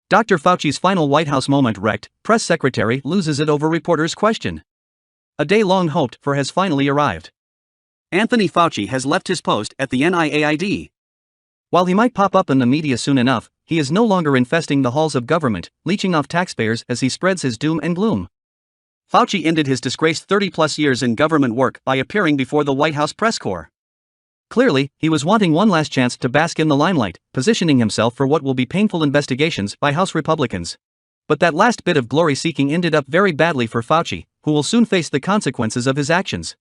Dr. Fauci's final White House moment wrecked, press secretary loses it over reporter's question. A day long hoped for has finally arrived. Anthony Fauci has left his post at the NIAID. While he might pop up in the media soon enough, he is no longer infesting the halls of government, leeching off taxpayers as he spreads his doom and gloom. Fauci ended his disgraced 30-plus years in government work by appearing before the White House press corps. Clearly, he was wanting one last chance to bask in the limelight, positioning himself for what will be painful investigations by House Republicans. But that last bit of glory-seeking ended up very badly for Fauci, who will soon face the consequences of his actions.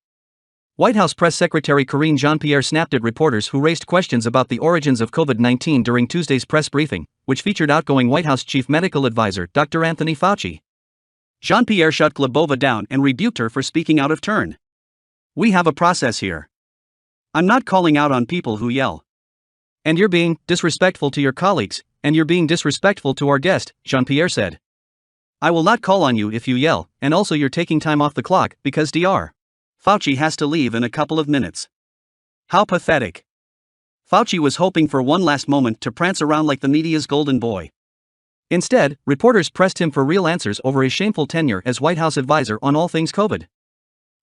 White House Press Secretary Karine Jean-Pierre snapped at reporters who raised questions about the origins of COVID-19 during Tuesday's press briefing, which featured outgoing White House Chief Medical Advisor Dr. Anthony Fauci. Jean-Pierre shut Glebova down and rebuked her for speaking out of turn. "We have a process here. I'm not calling out on people who yell. And you're being disrespectful to your colleagues, and you're being disrespectful to our guest," Jean-Pierre said. "I will not call on you if you yell, and also you're taking time off the clock because Dr. Fauci has to leave in a couple of minutes." How pathetic. Fauci was hoping for one last moment to prance around like the media's golden boy. Instead, reporters pressed him for real answers over his shameful tenure as White House advisor on all things COVID.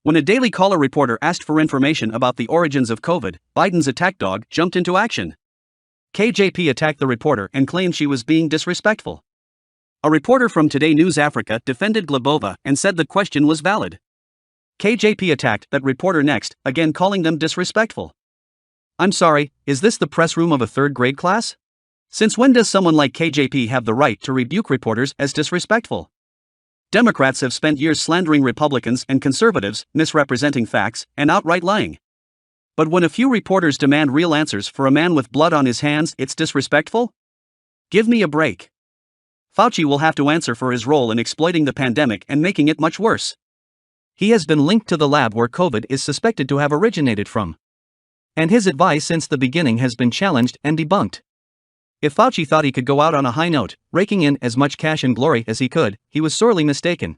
When a Daily Caller reporter asked for information about the origins of COVID, Biden's attack dog jumped into action. KJP attacked the reporter and claimed she was being disrespectful. A reporter from Today News Africa defended Glebova and said the question was valid. KJP attacked that reporter next, again calling them disrespectful. "I'm sorry, is this the press room of a third grade class? Since when does someone like KJP have the right to rebuke reporters as disrespectful? Democrats have spent years slandering Republicans and conservatives, misrepresenting facts, and outright lying. But when a few reporters demand real answers for a man with blood on his hands, it's disrespectful? Give me a break." Fauci will have to answer for his role in exploiting the pandemic and making it much worse. He has been linked to the lab where COVID is suspected to have originated from. And his advice since the beginning has been challenged and debunked. If Fauci thought he could go out on a high note, raking in as much cash and glory as he could, he was sorely mistaken.